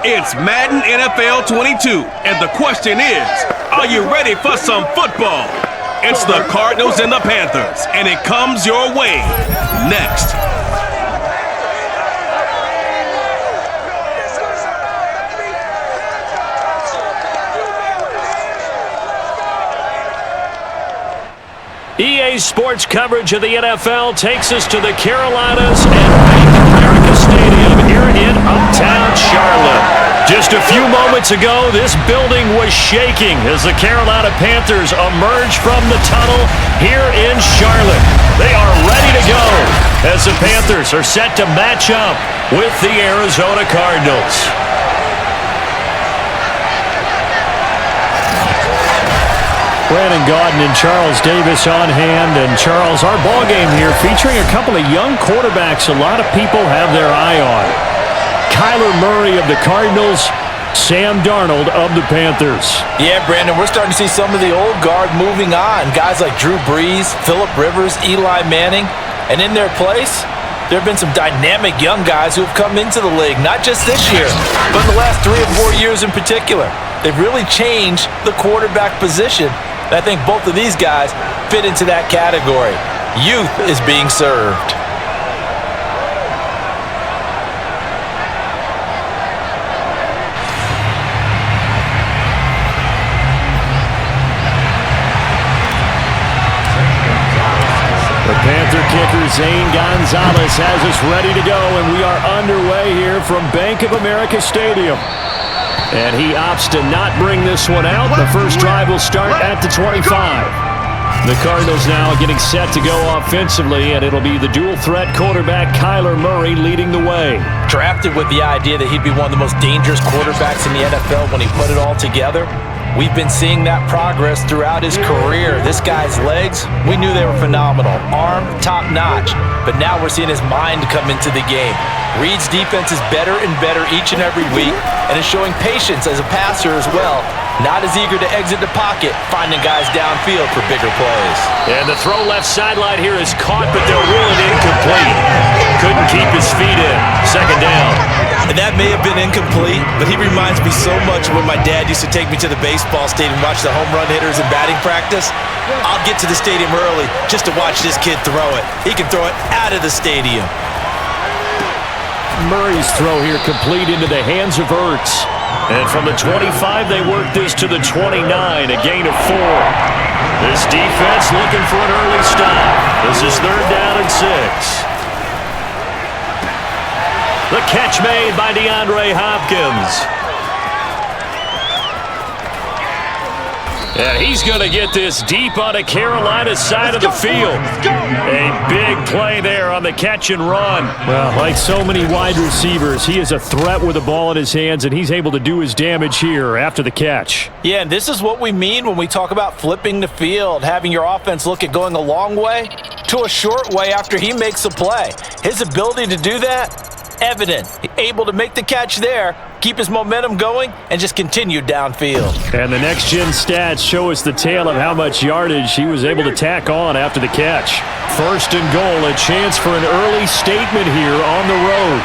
It's Madden NFL 22, and the question is, are you ready for some football? It's the Cardinals and the Panthers, and it comes your way next. EA Sports coverage of the NFL takes us to the Carolinas and Bank of America Stadium here in Uptown Charlotte. Just a few moments ago, this building was shaking as the Carolina Panthers emerge from the tunnel here in Charlotte. They are ready to go as the Panthers are set to match up with the Arizona Cardinals. Brandon Gaudin and Charles Davis on hand. And Charles, our ball game here featuring a couple of young quarterbacks a lot of people have their eye on. Kyler Murray of the Cardinals, Sam Darnold of the Panthers. Yeah, Brandon, we're starting to see some of the old guard moving on. Guys like Drew Brees, Phillip Rivers, Eli Manning. And in their place, there have been some dynamic young guys who have come into the league, not just this year, but in the last 3 or 4 years in particular. They've really changed the quarterback position. I think both of these guys fit into that category. Youth is being served. The Panther kicker Zane Gonzalez has us ready to go, and we are underway here from Bank of America Stadium. And he opts to not bring this one out. The first drive will start at the 25. The Cardinals now getting set to go offensively, and it'll be the dual-threat quarterback Kyler Murray leading the way. Drafted with the idea that he'd be one of the most dangerous quarterbacks in the NFL when he put it all together. We've been seeing that progress throughout his career. This guy's legs, we knew they were phenomenal. Arm, top-notch. But now we're seeing his mind come into the game. Reed's defense is better and better each and every week, and is showing patience as a passer as well. Not as eager to exit the pocket, finding guys downfield for bigger plays. And the throw left sideline here is caught, but they'll rule it incomplete. Couldn't keep his feet in. Second down. And that may have been incomplete, but he reminds me so much of when my dad used to take me to the baseball stadium and watch the home run hitters in batting practice. I'll get to the stadium early just to watch this kid throw it. He can throw it out of the stadium. Murray's throw here complete into the hands of Ertz. And from the 25, they work this to the 29, a gain of 4. This defense looking for an early stop. This is 3rd down and 6. The catch made by DeAndre Hopkins. And he's going to get this deep on the Carolina side of the field. A big play there on the catch and run. Well, like so many wide receivers, he is a threat with the ball in his hands, and he's able to do his damage here after the catch. Yeah, and this is what we mean when we talk about flipping the field, having your offense look at going a long way to a short way after he makes a play. His ability to do that, evident. Able to make the catch there, keep his momentum going, and just continue downfield. And the next-gen stats show us the tale of how much yardage he was able to tack on after the catch. 1st and goal, a chance for an early statement here on the road.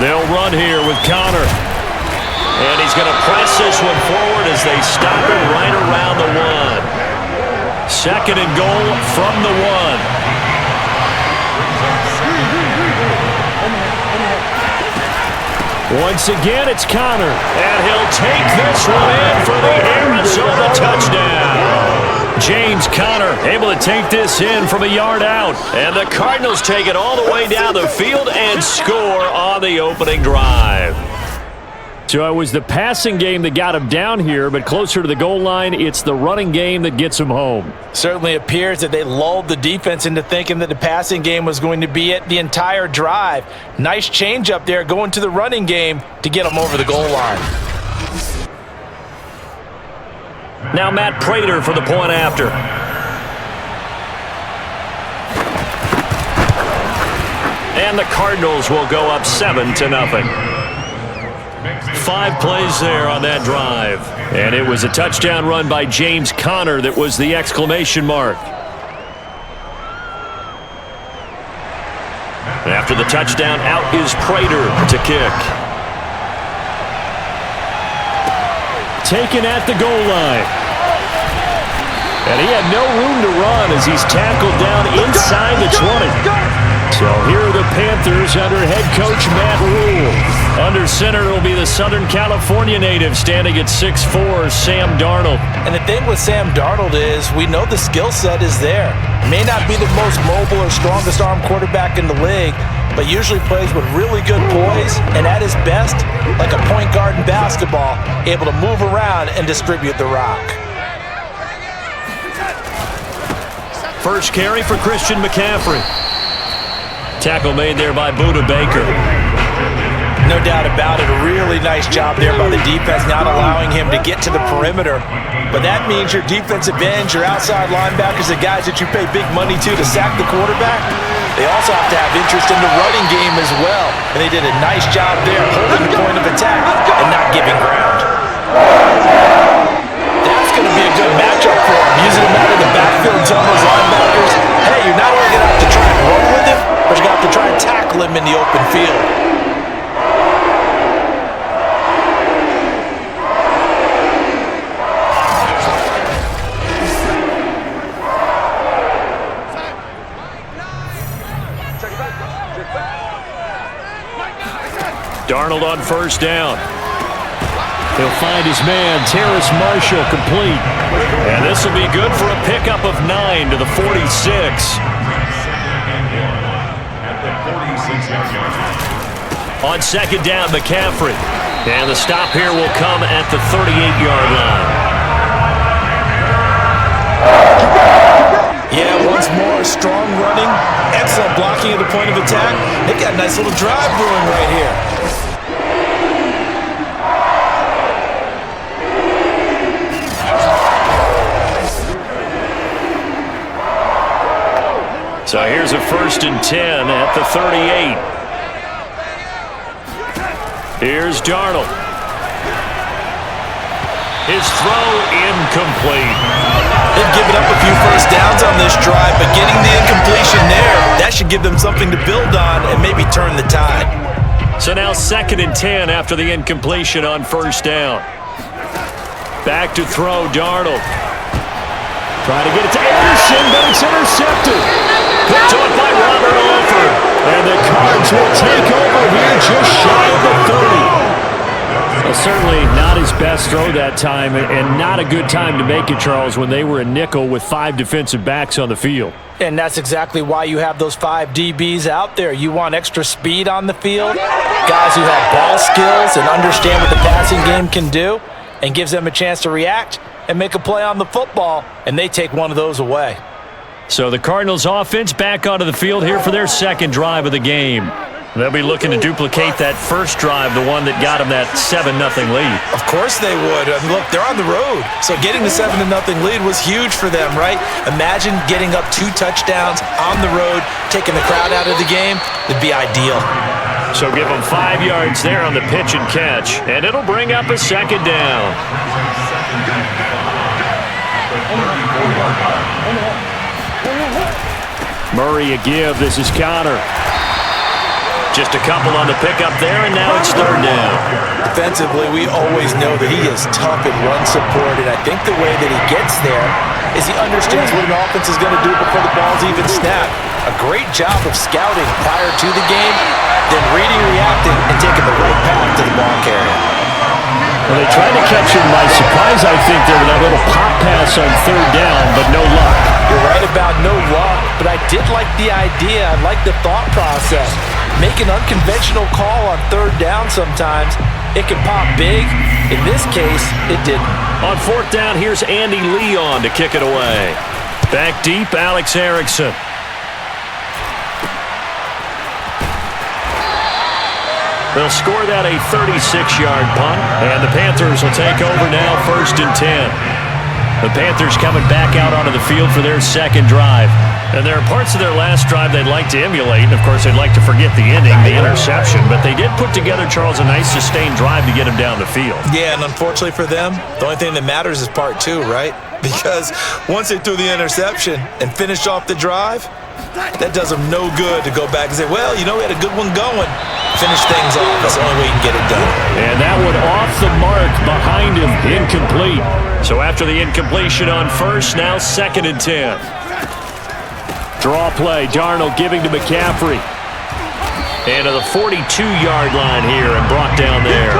They'll run here with Connor. And he's going to press this one forward as they stop it right around the 1. 2nd and goal from the 1. Once again, it's Connor, and he'll take this one in for the Arizona touchdown. James Conner able to take this in from a yard out, and the Cardinals take it all the way down the field and score on the opening drive. So it was the passing game that got him down here, but closer to the goal line, it's the running game that gets him home. Certainly appears that they lulled the defense into thinking that the passing game was going to be it the entire drive. Nice change up there going to the running game to get them over the goal line. Now Matt Prater for the point after. And the Cardinals will go up 7-0. 5 plays there on that drive. And it was a touchdown run by James Conner that was the exclamation mark. After the touchdown, out is Prater to kick. Taken at the goal line. And he had no room to run as he's tackled down inside the 20. So here are the Panthers under head coach Matt Rule. Under center will be the Southern California native standing at 6'4", Sam Darnold. And the thing with Sam Darnold is we know the skill set is there. May not be the most mobile or strongest arm quarterback in the league, but usually plays with really good poise and at his best, like a point guard in basketball, able to move around and distribute the rock. First carry for Christian McCaffrey. Tackle made there by Budda Baker. No doubt about it, a really nice job there by the defense, not allowing him to get to the perimeter. But that means your defensive ends, your outside linebackers, the guys that you pay big money to sack the quarterback, they also have to have interest in the running game as well. And they did a nice job there, holding the point of attack and not giving ground. That's going to be a good matchup for him, using him out of the backfield and telling those linebackers, hey, you're not only going to have to try and run with him, but you're going to have to try and tackle him in the open field. Darnold on first down. He'll find his man, Terrace Marshall, complete. And this will be good for a pickup of 9 to the 46. On second down, McCaffrey. And the stop here will come at the 38-yard line. Yeah, once more, strong running, excellent blocking at the point of attack. They've got a nice little drive brewing right here. So here's a 1st and 10 at the 38. Here's Darnold. His throw incomplete. They've given up a few first downs on this drive, but getting the incompletion there, that should give them something to build on and maybe turn the tide. So now 2nd and 10 after the incompletion on first down. Back to throw, Darnold. Trying to get it to Anderson, but it's intercepted. Picked on by Robert Alford. And the Cards will take over here just shy of the 30. Well, certainly not his best throw that time, and not a good time to make it, Charles, when they were a nickel with 5 defensive backs on the field. And that's exactly why you have those 5 DBs out there. You want extra speed on the field, guys who have ball skills and understand what the passing game can do, and gives them a chance to react and make a play on the football, and they take one of those away. So the Cardinals offense back onto the field here for their second drive of the game. They'll be looking to duplicate that first drive, the one that got them that 7-0 lead. Of course they would. I mean, look, they're on the road. So getting the 7-0 lead was huge for them, right? Imagine getting up 2 touchdowns on the road, taking the crowd out of the game. It'd be ideal. So give them 5 yards there on the pitch and catch, and it'll bring up a second down. Murray a give. This is Connor. Just a couple on the pickup there, and now it's 3rd down. Defensively, we always know that he is tough in run support, and I think the way that he gets there is he understands what an offense is going to do before the ball's even snapped. A great job of scouting prior to the game, then reading, reacting, and taking the right path to the ball carrier. Well, they tried to catch him by surprise, I think, there with that little pop pass on 3rd down, but no luck. You're right about no luck, but I did like the idea. I like the thought process. Make an unconventional call on 3rd down sometimes. It can pop big. In this case, it didn't. On 4th down, here's Andy Leon to kick it away. Back deep, Alex Erickson. They'll score that a 36-yard punt, and the Panthers will take over now 1st and 10. The Panthers coming back out onto the field for their second drive. And there are parts of their last drive they'd like to emulate. And, of course, they'd like to forget the ending, the interception. But they did put together, Charles, a nice sustained drive to get him down the field. Yeah, and unfortunately for them, the only thing that matters is part two, right? Because once they threw the interception and finished off the drive, that does them no good to go back and say, well, you know, we had a good one going. Finish things off. That's the only way you can get it done. And that one off the mark behind him, incomplete. So after the incompletion on first, now 2nd and 10. Draw play, Darnold giving to McCaffrey. And to the 42-yard line here and brought down there.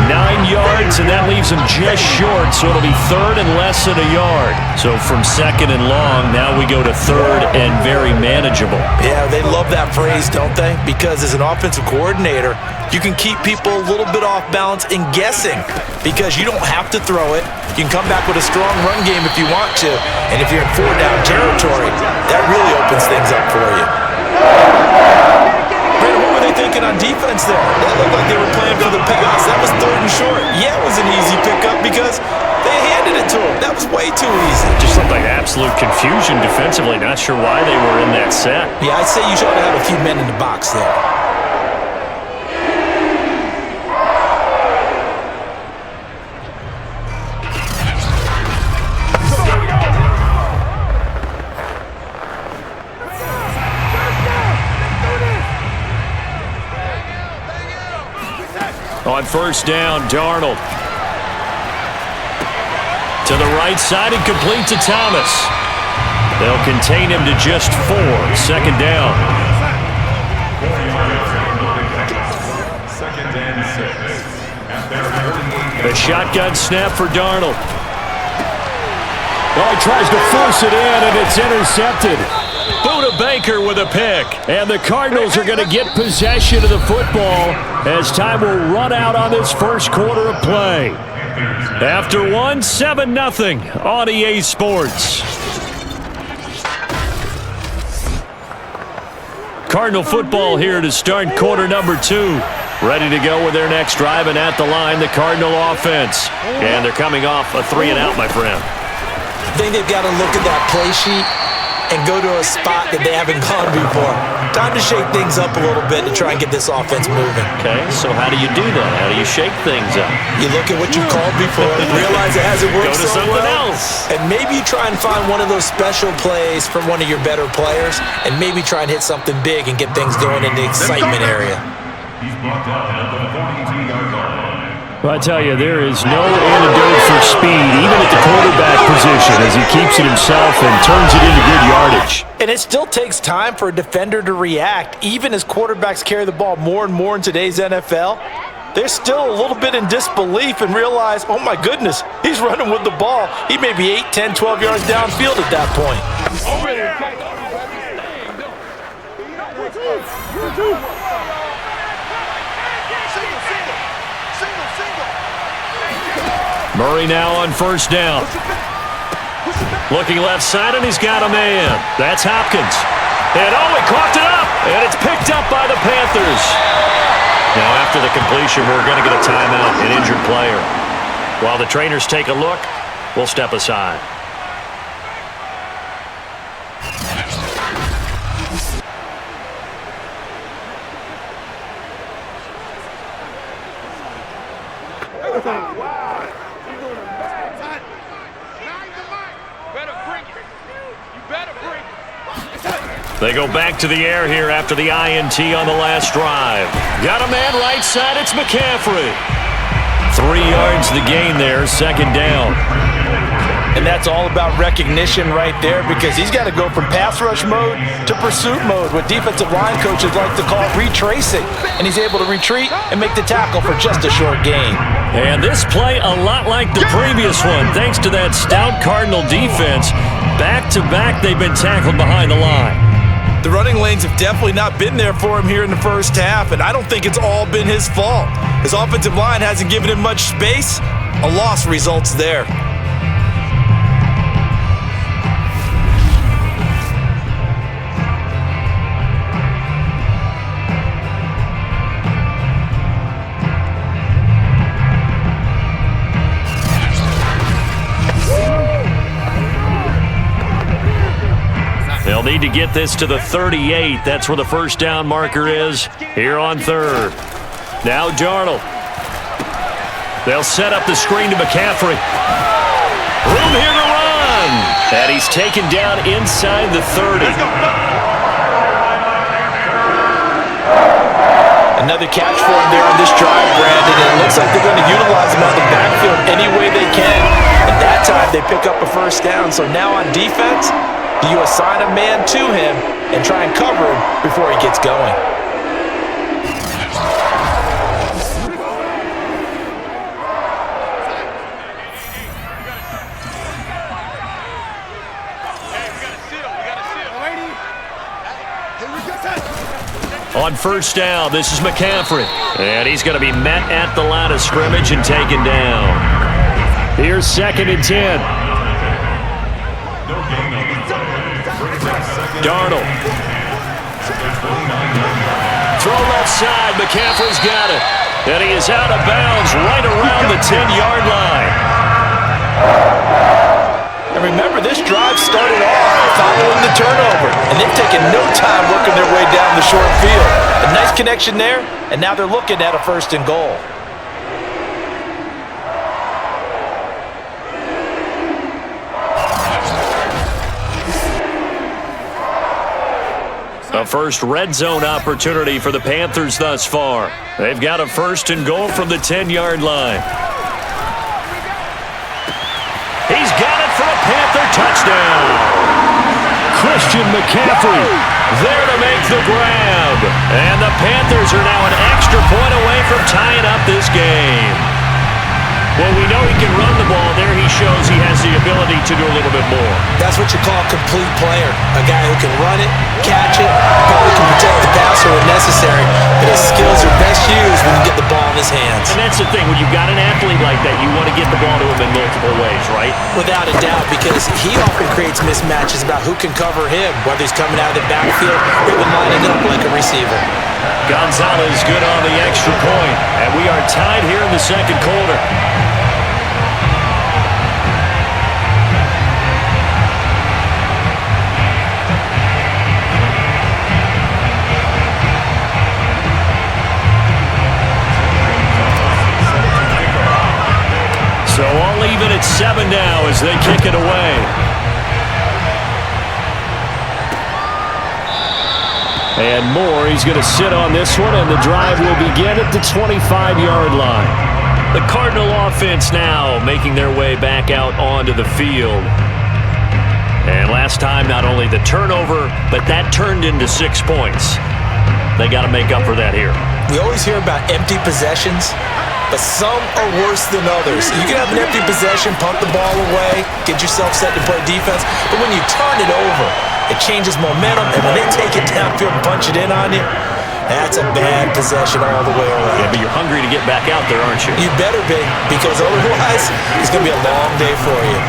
9 yards, and that leaves him just short, so it'll be 3rd and less than a yard. So from 2nd and long, now we go to 3rd and very manageable. Yeah, they love that phrase, don't they? Because as an offensive coordinator, you can keep people a little bit off balance and guessing because you don't have to throw it. You can come back with a strong run game if you want to, and if you're in 4-down territory, that really opens things up for you. What were they thinking on defense there? That looked like they were playing for the pass. That was 3rd and short. Yeah, it was an easy pickup because they handed it to him. That was way too easy. Just looked like absolute confusion defensively. Not sure why they were in that set. Yeah, I'd say you should have a few men in the box there. On first down, Darnold. To the right side and complete to Thomas. They'll contain him to just 4. 2nd down. The shotgun snap for Darnold. Oh, he tries to force it in, and it's intercepted. Buda Baker with a pick. And the Cardinals are going to get possession of the football as time will run out on this first quarter of play. After 1, 7-0 on EA Sports. Cardinal football here to start quarter number 2. Ready to go with their next drive, and at the line, the Cardinal offense. And they're coming off a 3-and-out, my friend. I think they've got to look at that play sheet and go to a spot that they haven't gone before. Time to shake things up a little bit to try and get this offense moving. Okay, so how do you do that? How do you shake things up? You look at what you've called before, realize it hasn't worked Go to so something well, else. and maybe you try and find one of those special plays from one of your better players, and maybe try and hit something big and get things going in the excitement area. He's brought down at the 42-yard line. Well, I tell you, there is no antidote for speed, even at the quarterback position, as he keeps it himself and turns it into good yardage. And it still takes time for a defender to react, even as quarterbacks carry the ball more and more in today's NFL. They're still a little bit in disbelief and realize, oh my goodness, he's running with the ball. He may be 8, 10, 12 yards downfield at that point. Murray now on first down. Looking left side, and he's got a man. That's Hopkins. And oh, he coughed it up, and it's picked up by the Panthers. Now, after the completion, we're going to get a timeout, an injured player. While the trainers take a look, we'll step aside. They go back to the air here after the INT on the last drive. Got a man right side, it's McCaffrey. 3 yards the gain there, 2nd down. And that's all about recognition right there because he's got to go from pass rush mode to pursuit mode, what defensive line coaches like to call retracing. And he's able to retreat and make the tackle for just a short gain. And this play a lot like the previous one, thanks to that stout Cardinal defense. Back-to-back, they've been tackled behind the line. The running lanes have definitely not been there for him here in the first half, and I don't think it's all been his fault. His offensive line hasn't given him much space. A loss results there. They'll need need to get this to the 38. That's where the first down marker is here on third. Now Darnold. They'll set up the screen to McCaffrey. Room here to run. And he's taken down inside the 30. Another catch for him there on this drive, Brandon. And it looks like they're going to utilize him on the backfield any way they can. And that time they pick up a first down. So now on defense, do you assign a man to him and try and cover him before he gets going? On first down, this is McCaffrey. And he's going to be met at the line of scrimmage and taken down. Here's 2nd and 10. Darnold. Throw left side. McCaffrey's got it. And he is out of bounds right around the 10-yard line. And remember, this drive started off following the turnover, and they've taken no time working their way down the short field. A nice connection there, and now they're looking at a 1st and goal. A first red zone opportunity for the Panthers thus far. They've got a 1st and goal from the 10-yard line. He's got it for a Panther touchdown. Christian McCaffrey there to make the grab. And the Panthers are now an extra point away from tying up this game. Well, we know he can run the ball. There he shows he has the ability to do a little bit more. That's what you call a complete player. A guy who can run it, catch it, probably can protect the passer when necessary, but his skills are best used when you get the ball in his hands. And that's the thing. When you've got an athlete like that, you want to get the ball to him in multiple ways, right? Without a doubt, because he often creates mismatches about who can cover him, whether he's coming out of the backfield or even lining up like a receiver. Gonzalez good on the extra point, and we are tied here in the 2nd quarter. So all even at 7 now as they kick it away. And Moore, he's going to sit on this one, and the drive will begin at the 25-yard line. The Cardinal offense now making their way back out onto the field. And last time, not only the turnover, but that turned into 6 points. They got to make up for that here. We always hear about empty possessions, but some are worse than others. You can have an empty possession, punt the ball away, get yourself set to play defense, but when you turn it over, it changes momentum, and when they take it downfield and punch it in on you, that's a bad possession all the way around. Yeah, but you're hungry to get back out there, aren't you? You better be, because otherwise, it's going to be a long day for you.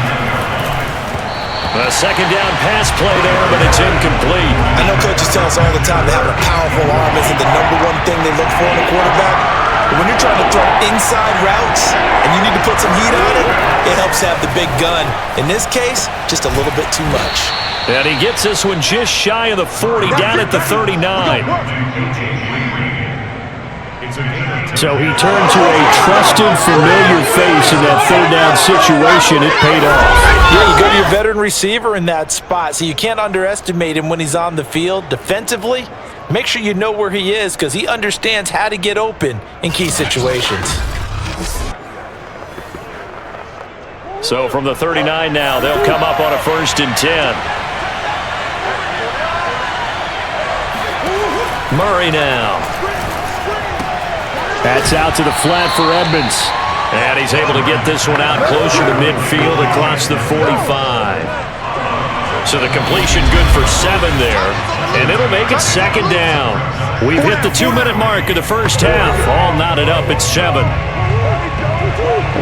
A 2nd down pass play there, but it's incomplete. I know coaches tell us all the time that having a powerful arm isn't the #1 thing they look for in a quarterback. But when you're trying to throw inside routes and you need to put some heat on it, it helps have the big gun. In this case, just a little bit too much. And he gets this one just shy of the 40, down at the 39. So he turned to a trusted, familiar face in that 3rd down situation. It paid off. Yeah, you go to your veteran receiver in that spot, so you can't underestimate him when he's on the field. Defensively, make sure you know where he is because he understands how to get open in key situations. So from the 39 now, they'll come up on a 1st and 10. Murray now. That's out to the flat for Edmonds. And he's able to get this one out closer to midfield across the 45. So the completion good for 7 there. And it'll make it 2nd down. We've hit the 2-minute mark of the first half. All knotted up at 7.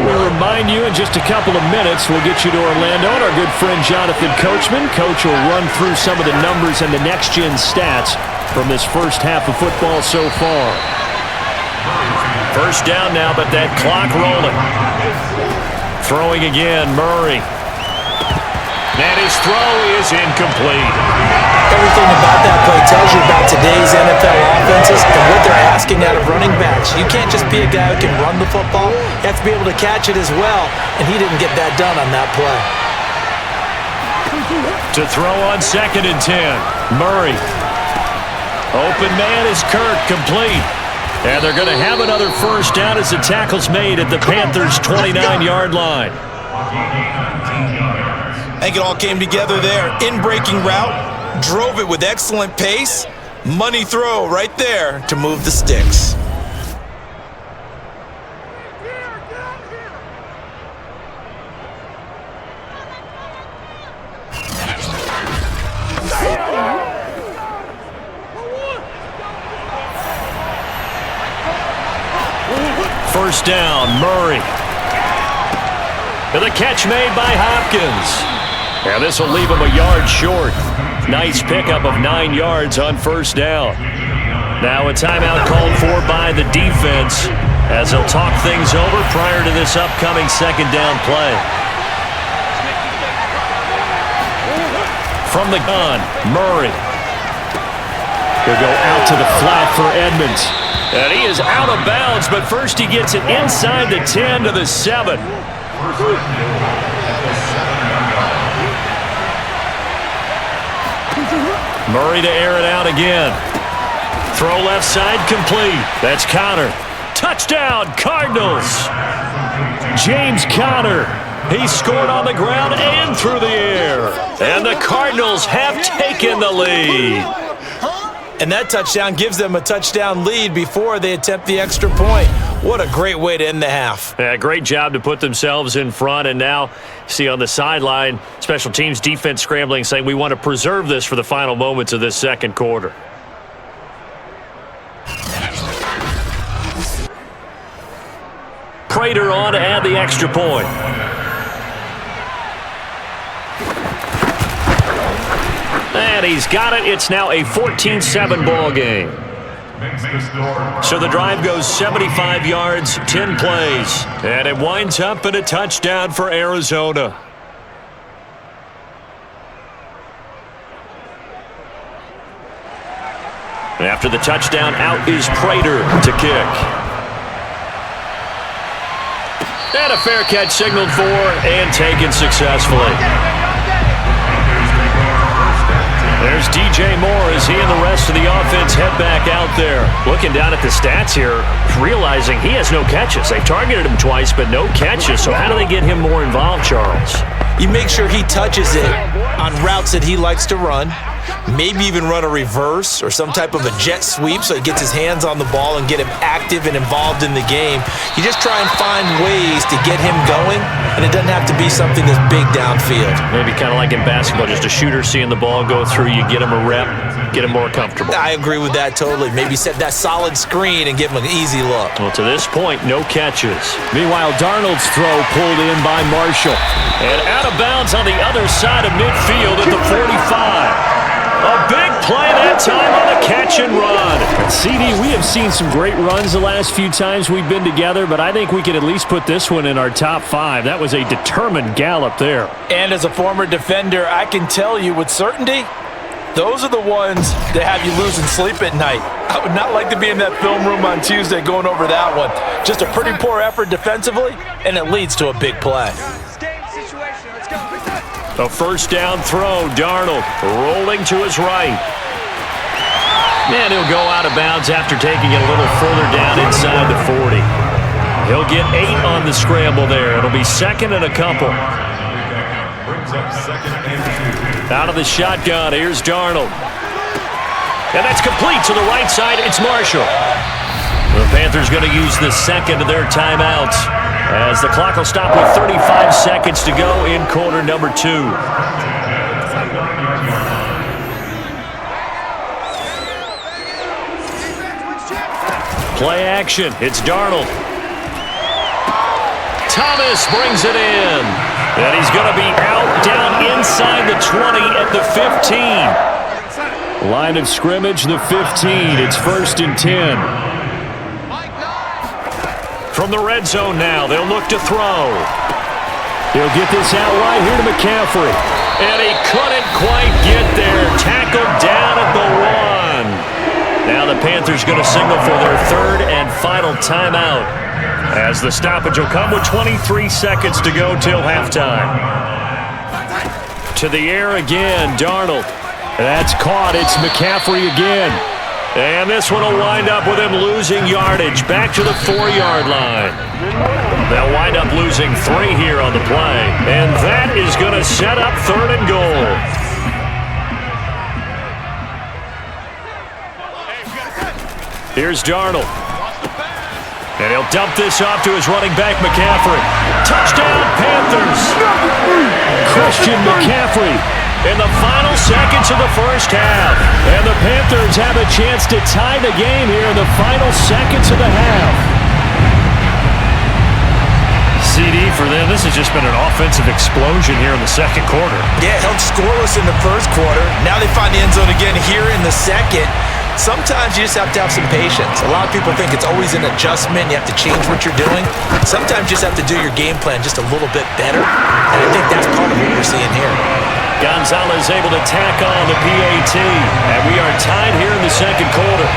We'll remind you in just a couple of minutes, we'll get you to Orlando and our good friend Jonathan Coachman. Coach will run through some of the numbers and the next-gen stats from this first half of football so far. First down now, but that clock rolling. Throwing again, Murray. And his throw is incomplete. Everything about that play tells you about today's NFL offenses and what they're asking out of running backs. You can't just be a guy who can run the football. You have to be able to catch it as well, and he didn't get that done on that play. To throw on 2nd and 10, Murray. Open man is Kirk, complete. And they're going to have another first down as the tackle's made at the Panthers' 29-yard line. I think it all came together there. In-breaking route, drove it with excellent pace. Money throw right there to move the sticks. First down, Murray. And the catch made by Hopkins. And this will leave him a yard short. Nice pickup of 9 yards on first down. Now a timeout called for by the defense as they'll talk things over prior to this upcoming second down play. From the gun, Murray. He'll go out to the flat for Edmonds. And he is out of bounds, but first he gets it inside the 10 to the 7. Murray to air it out again. Throw left side complete. That's Conner. Touchdown, Cardinals. James Conner. He scored on the ground and through the air. And the Cardinals have taken the lead. And that touchdown gives them a touchdown lead before they attempt the extra point. What a great way to end the half. Yeah, great job to put themselves in front. And now, see on the sideline, special teams defense scrambling, saying we want to preserve this for the final moments of this second quarter. Prater on to add the extra point. And he's got it. It's now a 14-7 ball game. So the drive goes 75 yards, 10 plays. And it winds up in a touchdown for Arizona. After the touchdown, out is Prater to kick. And a fair catch signaled for and taken successfully. There's DJ Moore as he and the rest of the offense head back out there. Looking down at the stats here, realizing he has no catches. They've targeted him twice, but no catches. So how do they get him more involved, Charles? You make sure he touches it on routes that he likes to run. Maybe even run a reverse or some type of a jet sweep so he gets his hands on the ball and get him active and involved in the game. You just try and find ways to get him going, and it doesn't have to be something that's big downfield. Maybe kind of like in basketball, just a shooter seeing the ball go through, you get him a rep, get him more comfortable. I agree with that totally. Maybe set that solid screen and give him an easy look. Well, to this point, no catches. Meanwhile, Darnold's throw pulled in by Marshall. And out of bounds on the other side of midfield at the 45. A big play that time on the catch and run. CD, we have seen some great runs the last few times we've been together, but I think we can at least put this one in our top 5. That was a determined gallop there. And as a former defender, I can tell you with certainty, those are the ones that have you losing sleep at night. I would not like to be in that film room on Tuesday going over that one. Just a pretty poor effort defensively, and it leads to a big play. A first down throw, Darnold rolling to his right. And he'll go out of bounds after taking it a little further down inside the 40. He'll get 8 on the scramble there. It'll be second and a couple. Out of the shotgun, here's Darnold. And that's complete to the right side. It's Marshall. The Panthers going to use the second of their timeouts as the clock will stop with 35 seconds to go in quarter number 2. Play action. It's Darnold. Thomas brings it in. And he's going to be out down inside the 20 at the 15. Line of scrimmage, the 15. It's 1st and 10. From the red zone now, they'll look to throw. He'll get this out wide here to McCaffrey. And he couldn't quite get there. Tackled down at the 1. Now the Panthers going to signal for their third and final timeout, as the stoppage will come with 23 seconds to go till halftime. To the air again, Darnold. That's caught. It's McCaffrey again. And this one will wind up with him losing yardage back to the 4-yard line. They'll wind up losing 3 here on the play. And that is going to set up third and goal. Here's Darnold. And he'll dump this off to his running back, McCaffrey. Touchdown, Panthers! Christian McCaffrey in the final seconds of the first half. And the Panthers have a chance to tie the game here in the final seconds of the half. CD for them, this has just been an offensive explosion here in the second quarter. Yeah, held scoreless in the first quarter. Now they find the end zone again here in the second. Sometimes you just have to have some patience. A lot of people think it's always an adjustment. You have to change what you're doing. Sometimes you just have to do your game plan just a little bit better. And I think that's part of what we're seeing here. Gonzalez able to tack on the PAT. And we are tied here in the second quarter.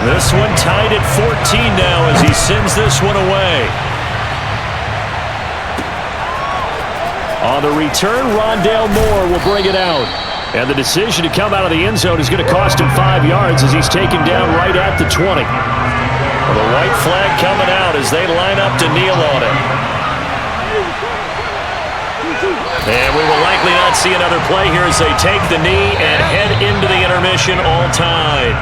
This one tied at 14 now as he sends this one away. On the return, Rondale Moore will bring it out. And the decision to come out of the end zone is going to cost him 5 yards as he's taken down right at the 20. Well, the white flag coming out as they line up to kneel on it. And we will likely not see another play here as they take the knee and head into the intermission all tied.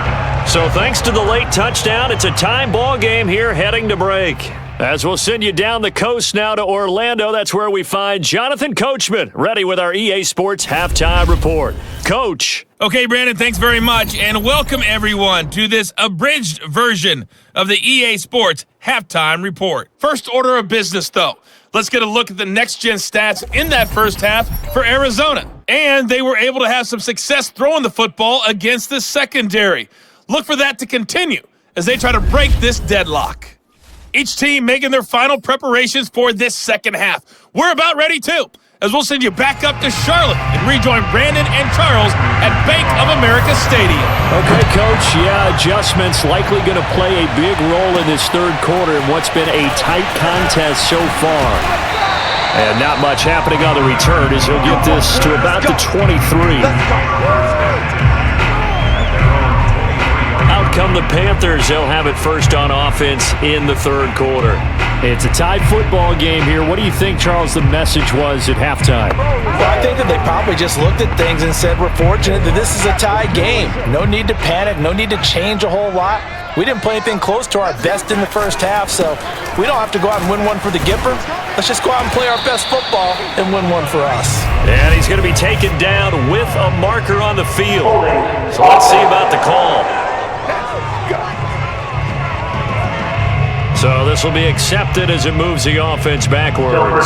So thanks to the late touchdown, it's a time ball game here heading to break. As we'll send you down the coast now to Orlando, that's where we find Jonathan Coachman, ready with our EA Sports Halftime Report. Coach. Okay, Brandon, thanks very much, and welcome everyone to this abridged version of the EA Sports Halftime Report. First order of business, though. Let's get a look at the next-gen stats in that first half for Arizona. And they were able to have some success throwing the football against the secondary. Look for that to continue as they try to break this deadlock. Each team making their final preparations for this second half. We're about ready, too, as we'll send you back up to Charlotte and rejoin Brandon and Charles at Bank of America Stadium. Okay, Coach, adjustments likely going to play a big role in this third quarter in what's been a tight contest so far. And not much happening on the return as he'll get this to about the 23. Out come the Panthers. They'll have it first on offense in the third quarter. It's a tied football game here. What do you think, Charles, the message was at halftime? Well, I think that they probably just looked at things and said, we're fortunate that this is a tied game. No need to panic. No need to change a whole lot. We didn't play anything close to our best in the first half, so we don't have to go out and win one for the Gipper. Let's just go out and play our best football and win one for us. And he's going to be taken down with a marker on the field. So let's see about the call. So this will be accepted as it moves the offense backwards.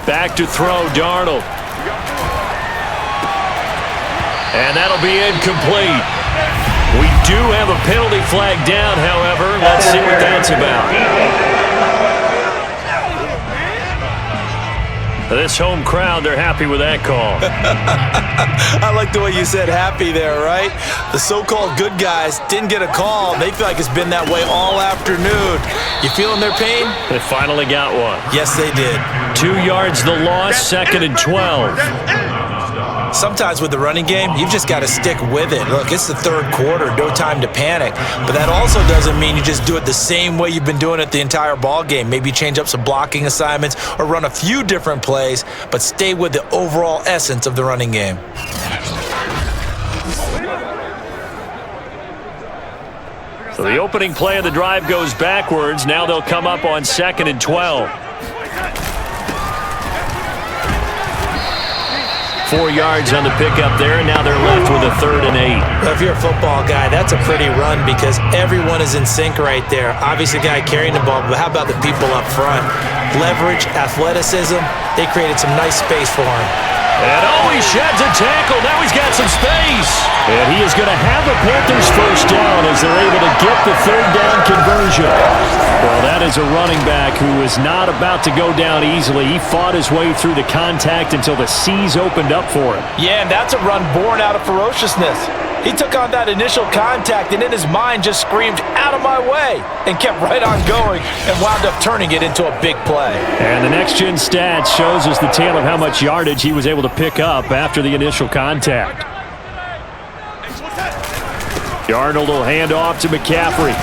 Back to throw, Darnold. And that'll be incomplete. We do have a penalty flag down, however. Let's see what that's about. This home crowd, they're happy with that call. I like the way you said happy there, right? The so-called good guys didn't get a call. They feel like it's been that way all afternoon. You feeling their pain? They finally got one. Yes, they did. 2 yards the loss, 2nd and 12. Sometimes with the running game, you've just got to stick with it. Look, it's the third quarter, no time to panic. But that also doesn't mean you just do it the same way you've been doing it the entire ball game. Maybe change up some blocking assignments or run a few different plays, but stay with the overall essence of the running game. So the opening play of the drive goes backwards. Now they'll come up on 2nd and 12. 4 yards on the pickup there, and now they're left with a 3rd and 8. Well, if you're a football guy, that's a pretty run because everyone is in sync right there. Obviously, the guy carrying the ball, but how about the people up front? Leverage, athleticism, they created some nice space for him. And he sheds a tackle. Now he's got some space. And he is going to have the Panthers first down as they're able to get the 3rd down conversion. Well, that is a running back who is not about to go down easily. He fought his way through the contact until the seas opened up for him. Yeah, and that's a run born out of ferociousness. He took on that initial contact and in his mind just screamed, "Out of my way," and kept right on going and wound up turning it into a big play. And the next-gen stats shows us the tale of how much yardage he was able to pick up after the initial contact. Darnold will hand off to McCaffrey.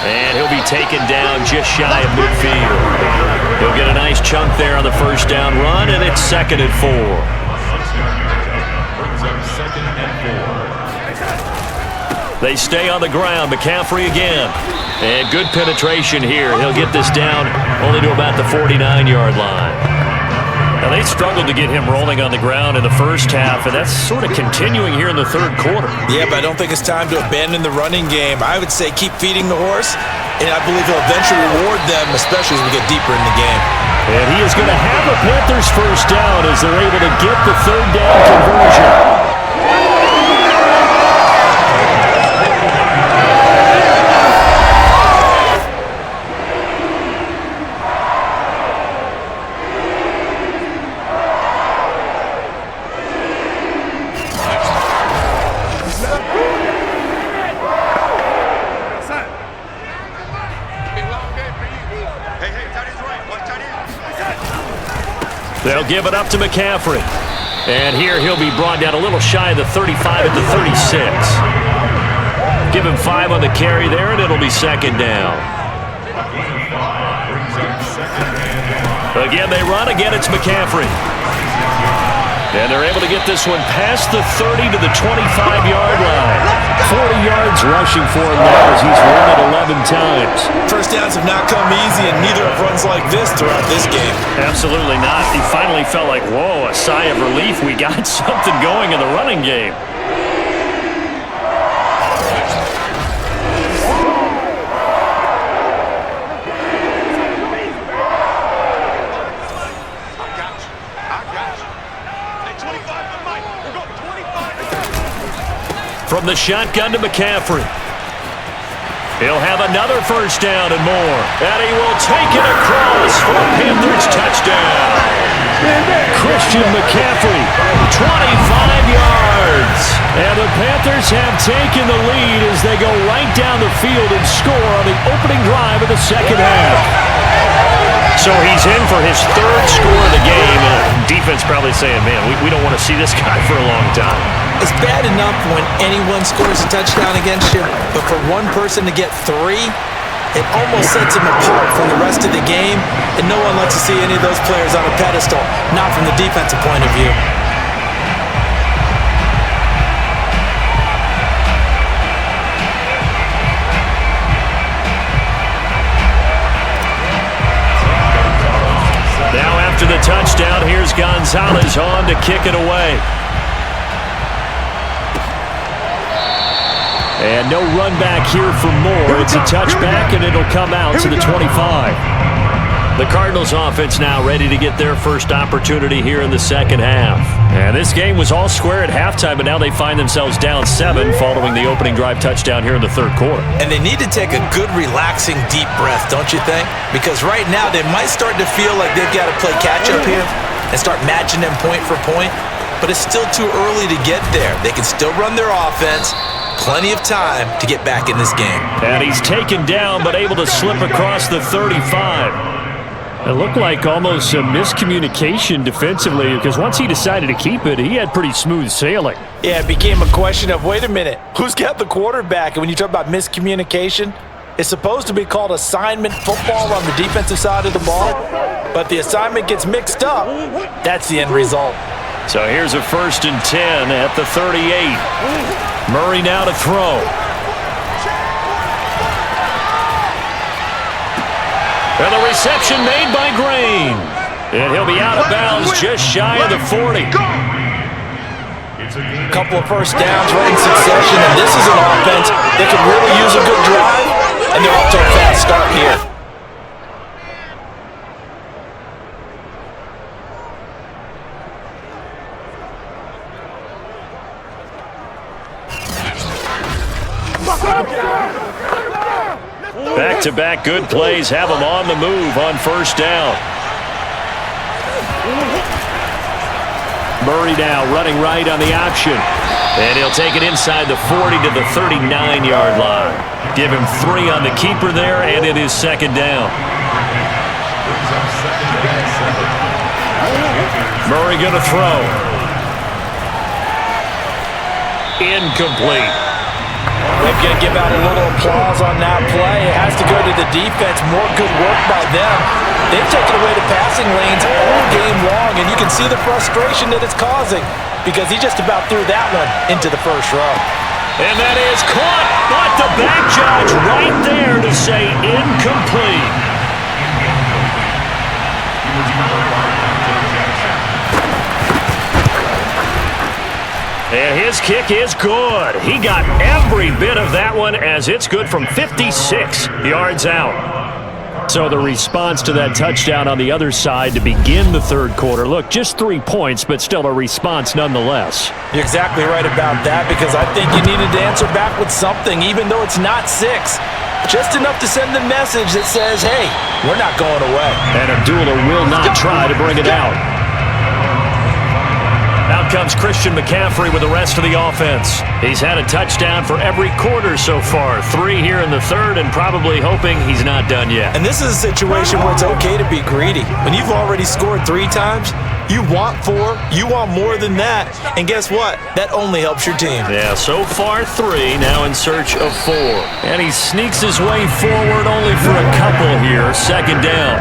And he'll be taken down just shy of midfield. He'll get a nice chunk there on the first down run, and it's 2nd and 4. They stay on the ground. McCaffrey again. And good penetration here. He'll get this down only to about the 49-yard line. Now, they struggled to get him rolling on the ground in the first half, and that's sort of continuing here in the 3rd quarter. Yeah, but I don't think it's time to abandon the running game. I would say keep feeding the horse, and I believe he'll eventually reward them, especially as we get deeper in the game. And he is going to have the Panthers first down as they're able to get the 3rd down conversion. They'll give it up to McCaffrey. And here he'll be brought down a little shy of the 35 at the 36. Give him 5 on the carry there, and it'll be 2nd down. Again, they run. Again, it's McCaffrey. And they're able to get this one past the 30 to the 25-yard line. 40 yards rushing for him now as he's run it 11 times. First downs have not come easy, and neither have runs like this throughout this game. Absolutely not. He finally felt like, whoa, a sigh of relief. We got something going in the running game. From the shotgun to McCaffrey. He'll have another first down and more. And he will take it across for a Panthers touchdown. Christian McCaffrey, 25 yards. And the Panthers have taken the lead as they go right down the field and score on the opening drive of the 2nd half. So he's in for his 3rd score of the game. Defense probably saying, man, we don't want to see this guy for a long time. It's bad enough when anyone scores a touchdown against you, but for one person to get 3, it almost sets him apart from the rest of the game, and no one likes to see any of those players on a pedestal, not from the defensive point of view. Now after the touchdown, here's Gonzalez on to kick it away. And no run back here for more. It's a touchback, and it'll come out to the 25. The Cardinals offense now ready to get their first opportunity here in the 2nd half. And this game was all square at halftime, but now they find themselves down 7 following the opening drive touchdown here in the 3rd quarter. And they need to take a good, relaxing, deep breath, don't you think? Because right now they might start to feel like they've got to play catch-up here and start matching them point for point. But it's still too early to get there. They can still run their offense. Plenty of time to get back in this game. And he's taken down, but able to slip across the 35. It looked like almost a miscommunication defensively because once he decided to keep it, he had pretty smooth sailing. Yeah, it became a question of, wait a minute, who's got the quarterback? And when you talk about miscommunication, it's supposed to be called assignment football on the defensive side of the ball, but the assignment gets mixed up. That's the end result. So here's a 1st and 10 at the 38. Murray now to throw. And the reception made by Green. And he'll be out of bounds just shy of the 40. A couple of first downs right in succession, and this is an offense that could really use a good drive, and they're off to a fast start here. Back-to-back good plays have him on the move on first down. Murray now running right on the option. And he'll take it inside the 40 to the 39-yard line. Give him 3 on the keeper there, and it is second down. Murray going to throw. Incomplete. They're going to give out a little applause on that play. It has to go to the defense. More good work by them. They've taken away the passing lanes all game long, and you can see the frustration that it's causing because he just about threw that one into the first row. And that is caught, but the back judge right there to say incomplete. And his kick is good. He got every bit of that one as it's good from 56 yards out. So the response to that touchdown on the other side to begin the third quarter. Look, just 3 points, but still a response nonetheless. You're exactly right about that because I think you needed to answer back with something, even though it's not 6. Just enough to send the message that says, hey, we're not going away. And Abdullah will not try to bring it out. Out comes Christian McCaffrey with the rest of the offense. He's had a touchdown for every quarter so far. 3 here in the third and probably hoping he's not done yet. And this is a situation where it's okay to be greedy. When you've already scored 3 times, you want 4, you want more than that. And guess what? That only helps your team. Yeah, so far 3, now in search of 4. And he sneaks his way forward only for a couple here. Second down.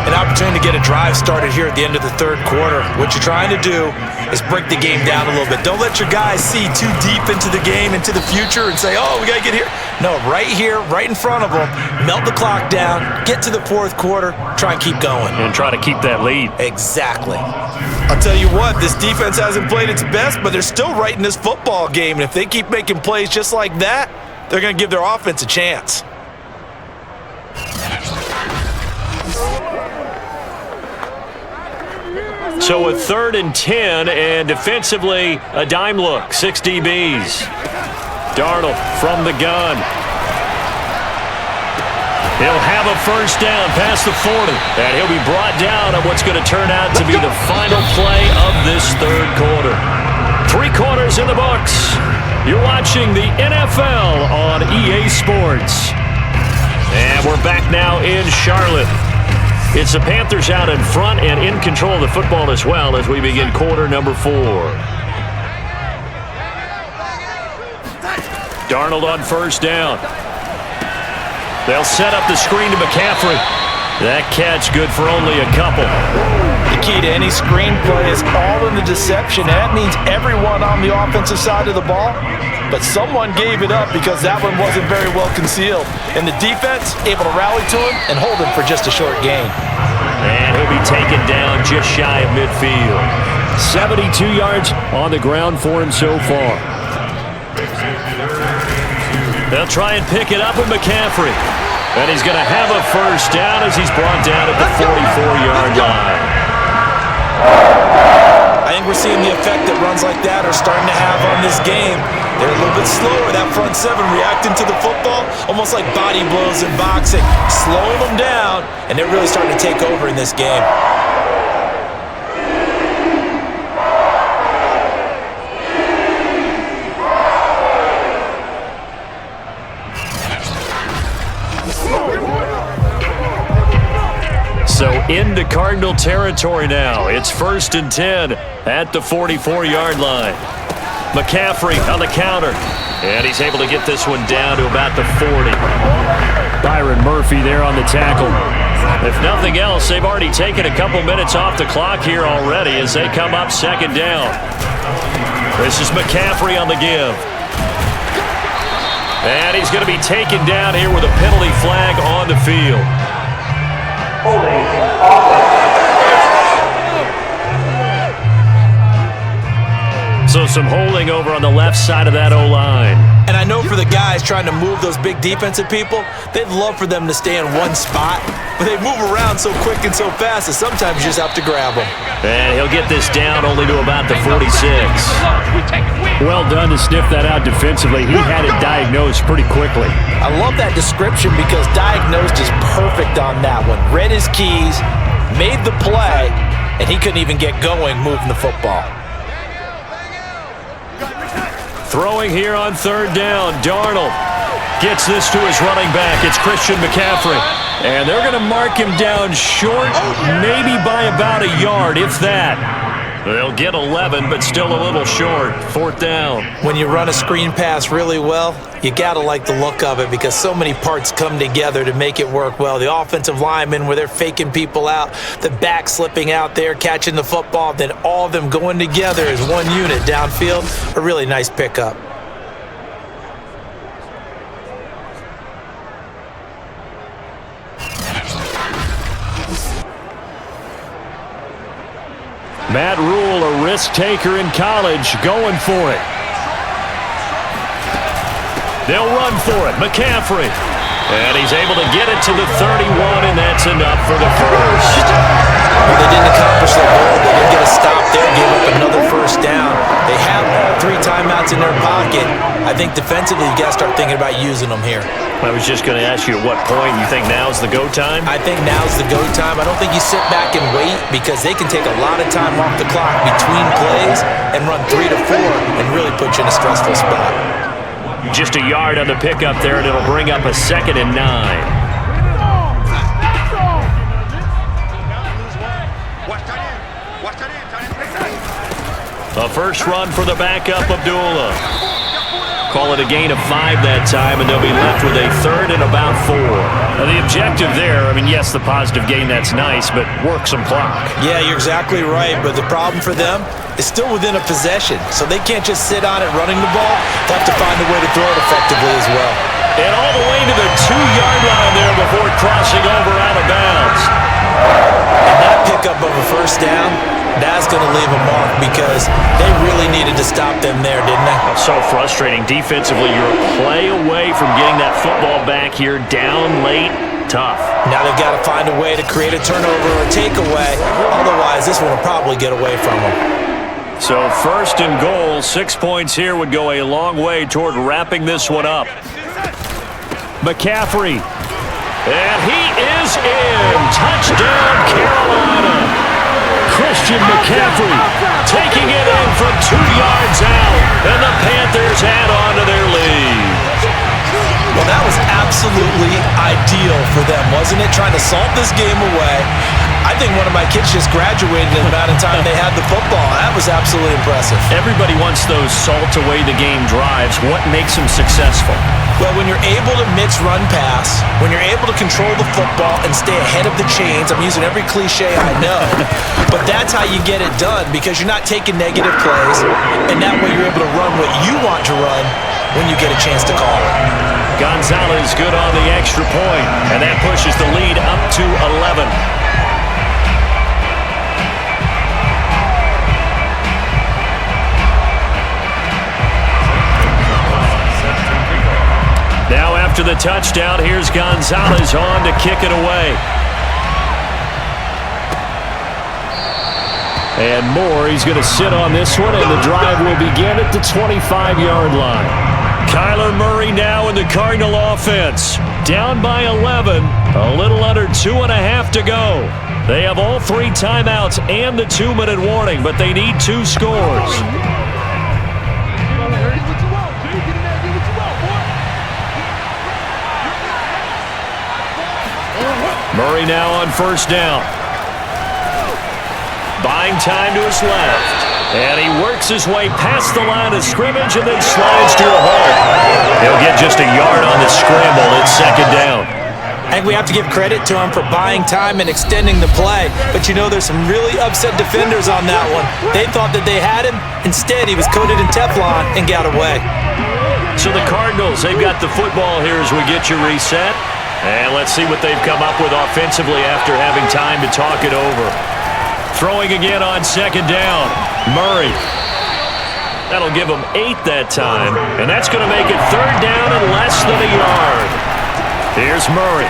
An opportunity to get a drive started here at the end of the third quarter. What you're trying to do is break the game down a little bit. Don't let your guys see too deep into the game, into the future, and say, oh, we got to get here. No, right here, right in front of them, melt the clock down, get to the fourth quarter, try and keep going. And try to keep that lead. Exactly. I'll tell you what, this defense hasn't played its best, but they're still right in this football game. And if they keep making plays just like that, they're going to give their offense a chance. So a 3rd and 10, and defensively, a dime look, 6 DBs. Darnold from the gun. He'll have a first down past the 40, and he'll be brought down on what's going to turn out to be the final play of this third quarter. 3 quarters in the books. You're watching the NFL on EA Sports. And we're back now in Charlotte. It's the Panthers out in front and in control of the football as well as we begin quarter number 4. Darnold on first down. They'll set up the screen to McCaffrey. That catch good for only a couple. The key to any screenplay is all in the deception. That means everyone on the offensive side of the ball, but someone gave it up because that one wasn't very well concealed. And the defense able to rally to him and hold him for just a short gain. And he'll be taken down just shy of midfield. 72 yards on the ground for him so far. They'll try and pick it up with McCaffrey. And he's going to have a first down as he's brought down at the 44-yard line. I think we're seeing the effect that runs like that are starting to have on this game. They're a little bit slower, that front 7 reacting to the football, almost like body blows in boxing, slowing them down, and they're really starting to take over in this game. So into Cardinal territory now. It's 1st and 10 at the 44-yard line. McCaffrey on the counter. And he's able to get this one down to about the 40. Byron Murphy there on the tackle. If nothing else, they've already taken a couple minutes off the clock here already as they come up second down. This is McCaffrey on the give. And he's going to be taken down here with a penalty flag on the field. So some holding over on the left side of that O-line. And I know for the guys trying to move those big defensive people, they'd love for them to stay in one spot, but they move around so quick and so fast that sometimes you just have to grab them. And he'll get this down only to about the 46. Well done to sniff that out defensively. He had it diagnosed pretty quickly. I love that description because diagnosed is perfect on that one. Read his keys, made the play, and he couldn't even get going moving the football. Throwing here on third down, Darnold gets this to his running back. It's Christian McCaffrey. And they're going to mark him down short, maybe by about a yard, if that. They'll get 11, but still a little short. Fourth down. When you run a screen pass really well, you got to like the look of it because so many parts come together to make it work well. The offensive linemen, where they're faking people out, the back slipping out there, catching the football, then all of them going together as one unit downfield. A really nice pickup. Matt Rule, a risk taker in college, going for it. They'll run for it. McCaffrey. And he's able to get it to the 31, and that's enough for the first. Well, they didn't accomplish their goal. They didn't get a stop there, gave up another first down. They have all 3 timeouts in their pocket. I think defensively, you got to start thinking about using them here. I was just going to ask you at what point you think now's the go time? I think now's the go time. I don't think you sit back and wait because they can take a lot of time off the clock between plays and run 3 to 4 and really put you in a stressful spot. Just a yard on the pickup there, and it'll bring up a 2nd and 9. A first run for the backup, Abdullah. Call it a gain of 5 that time, and they'll be left with a 3rd and about 4. Now, the objective there, I mean, yes, the positive gain, that's nice, but work some clock. Yeah, you're exactly right, but the problem for them is still within a possession, so they can't just sit on it running the ball. They have to find a way to throw it effectively as well. And all the way to the 2-yard line there before crossing over out of bounds. And that pickup of a first down, that's going to leave a mark because they really needed to stop them there, didn't they? So frustrating. Defensively, you're a play away from getting that football back here down late. Tough. Now they've got to find a way to create a turnover or a takeaway. Otherwise, this one will probably get away from them. So 1st and goal, 6 points here would go a long way toward wrapping this one up. McCaffrey. And he is in. Touchdown, Carolina. Christian McCaffrey taking it in from 2 yards out, and the Panthers add on to their lead. Well, that was absolutely ideal for them, wasn't it? Trying to salt this game away. I think one of my kids just graduated in the amount of time they had the football. That was absolutely impressive. Everybody wants those salt-away-the-game drives. What makes them successful? Well, when you're able to mix run-pass, when you're able to control the football and stay ahead of the chains, I'm using every cliche I know, but that's how you get it done because you're not taking negative plays, and that way you're able to run what you want to run when you get a chance to call it. Gonzalez good on the extra point, and that pushes the lead up to 11. Now after the touchdown, here's Gonzalez on to kick it away. And Moore, he's going to sit on this one, and the drive will begin at the 25-yard line. Kyler Murray now in the Cardinal offense. Down by 11, a little under 2.5 to go. They have all 3 timeouts and the 2-minute warning, but they need 2 scores. Murray now on first down. Buying time to his left. And he works his way past the line of scrimmage and then slides to a halt. He'll get just a yard on the scramble. It's 2nd down. I think we have to give credit to him for buying time and extending the play. But you know, there's some really upset defenders on that one. They thought that they had him. Instead, he was coated in Teflon and got away. So the Cardinals, they've got the football here as we get you reset. And let's see what they've come up with offensively after having time to talk it over. Throwing again on 2nd down. Murray. That'll give them 8 that time, and that's going to make it 3rd down and less than a yard. Here's Murray.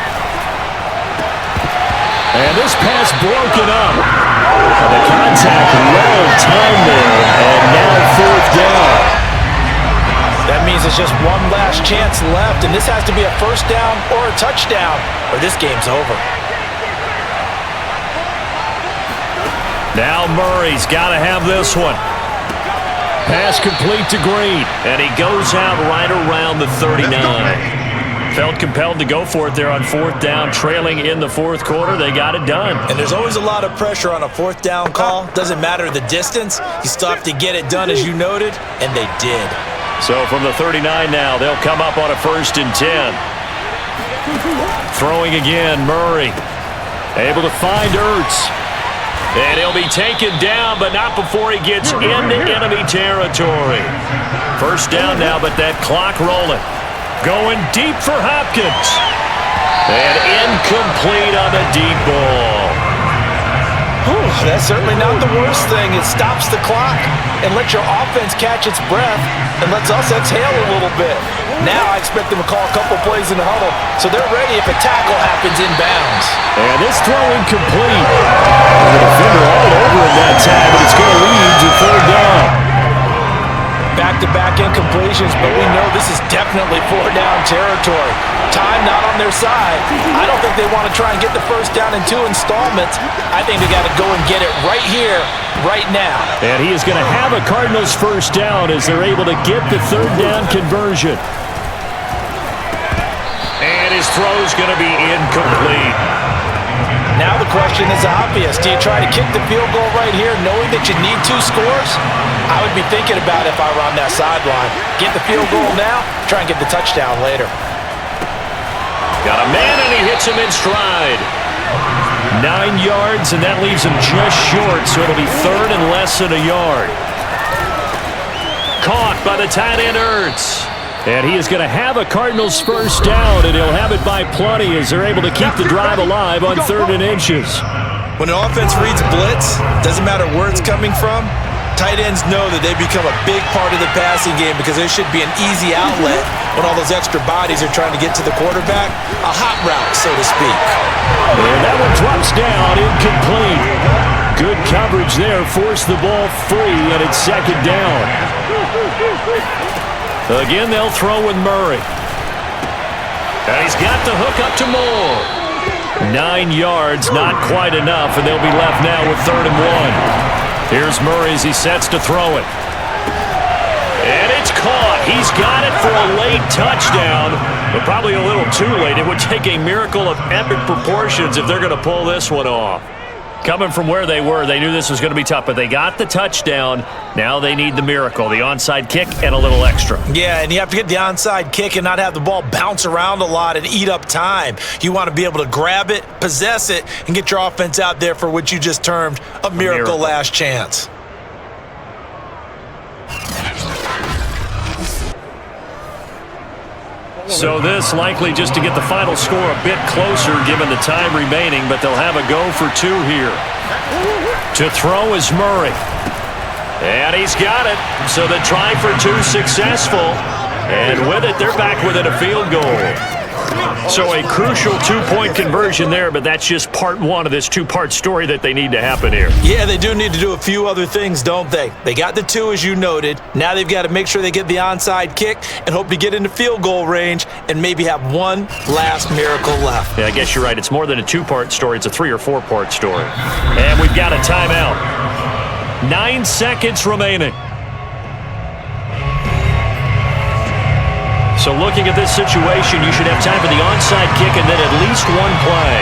And this pass broken up. And the contact well timed there, and now 4th down. That means there's just one last chance left, and this has to be a 1st down or a touchdown, or this game's over. Now Murray's got to have this one. Pass complete to Green, and he goes out right around the 39. Felt compelled to go for it there on 4th down, trailing in the 4th quarter. They got it done. And there's always a lot of pressure on a 4th down call. Doesn't matter the distance. You still have to get it done, as you noted, and they did. So from the 39 now, they'll come up on a 1st and 10. Throwing again, Murray. Able to find Ertz. And he'll be taken down, but not before he gets into enemy territory. 1st down now, but that clock rolling. Going deep for Hopkins. And incomplete on the deep ball. Whew, that's certainly not the worst thing. It stops the clock and lets your offense catch its breath and lets us exhale a little bit. Now I expect them to call a couple plays in the huddle, so they're ready if a tackle happens inbounds. And this throw incomplete. The defender all over him that time, but it's going to lead to 3rd down. Back-to-back incompletions, but we know this is definitely 4th-down territory. Time not on their side. I don't think they want to try and get the 1st down in 2 installments. I think they got to go and get it right here, right now. And he is going to have a Cardinals 1st down as they're able to get the 3rd down conversion. And his throw's going to be incomplete. Now the question is obvious. Do you try to kick the field goal right here knowing that you need 2 scores? I would be thinking about it if I were on that sideline. Get the field goal now, try and get the touchdown later. Got a man, and he hits him in stride. 9 yards, and that leaves him just short, so it'll be 3rd and less than a yard. Caught by the tight end Ertz. And he is going to have a Cardinals 1st down, and he'll have it by plenty as they're able to keep the drive alive on 3rd and inches. When an offense reads blitz, doesn't matter where it's coming from, tight ends know that they become a big part of the passing game because there should be an easy outlet when all those extra bodies are trying to get to the quarterback. A hot route, so to speak. And that one drops down, incomplete. Good coverage there, forced the ball free, and it's 2nd down. Again, they'll throw with Murray. And he's got the hook up to Moore. 9 yards, not quite enough, and they'll be left now with 3rd and 1. Here's Murray as he sets to throw it. And it's caught. He's got it for a late touchdown, but probably a little too late. It would take a miracle of epic proportions if they're going to pull this one off. Coming from where they were, they knew this was going to be tough, but they got the touchdown. Now they need the miracle, the onside kick and a little extra. Yeah, and you have to get the onside kick and not have the ball bounce around a lot and eat up time. You want to be able to grab it, possess it, and get your offense out there for what you just termed a miracle last chance. So this likely just to get the final score a bit closer given the time remaining, but they'll have a go for 2 here. To throw is Murray. And he's got it. So the try for 2 successful. And with it, they're back within a field goal. So a crucial 2-point conversion there, but that's just part 1 of this 2-part story that they need to happen here. Yeah, they do need to do a few other things, don't they? They got the 2, as you noted. Now they've got to make sure they get the onside kick and hope to get into field goal range and maybe have one last miracle left. Yeah, I guess you're right. It's more than a 2-part story. It's a 3- or 4-part story. And we've got a timeout. 9 seconds remaining. So looking at this situation, you should have time for the onside kick and then at least 1 play.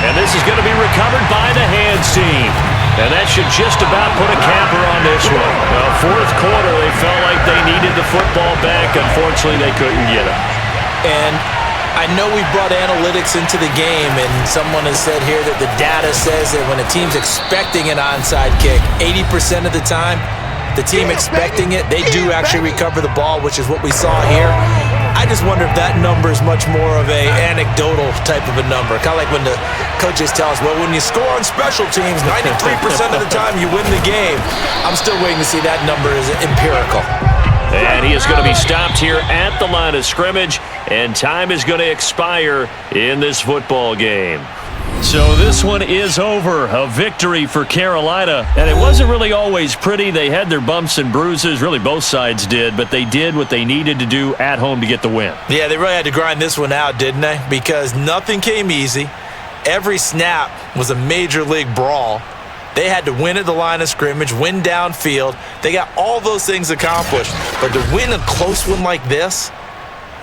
And this is going to be recovered by the hands team. And that should just about put a capper on this one. Well, 4th quarter, they felt like they needed the football back. Unfortunately, they couldn't get it. And I know we brought analytics into the game, and someone has said here that the data says that when a team's expecting an onside kick, 80% of the time, the team expecting it, they do actually recover the ball, which is what we saw here. I I just wonder if that number is much more of a anecdotal type of a number. Kind of like when the coaches tell us, well, when you score on special teams, 93% of the time you win the game. I'm still waiting to see that number is empirical. And he is going to be stopped here at the line of scrimmage, and time is going to expire in this football game. So this one is over. A victory for Carolina. And it wasn't really always pretty. They had their bumps and bruises. Really, both sides did. But they did what they needed to do at home to get the win. Yeah, they really had to grind this one out, didn't they? Because nothing came easy. Every snap was a major league brawl. They had to win at the line of scrimmage, win downfield. They got all those things accomplished. But to win a close one like this,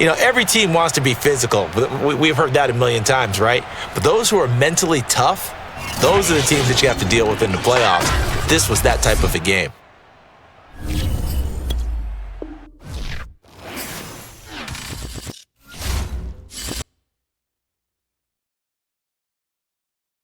you know, every team wants to be physical. We've heard that a million times, right? But those who are mentally tough, those are the teams that you have to deal with in the playoffs. This was that type of a game.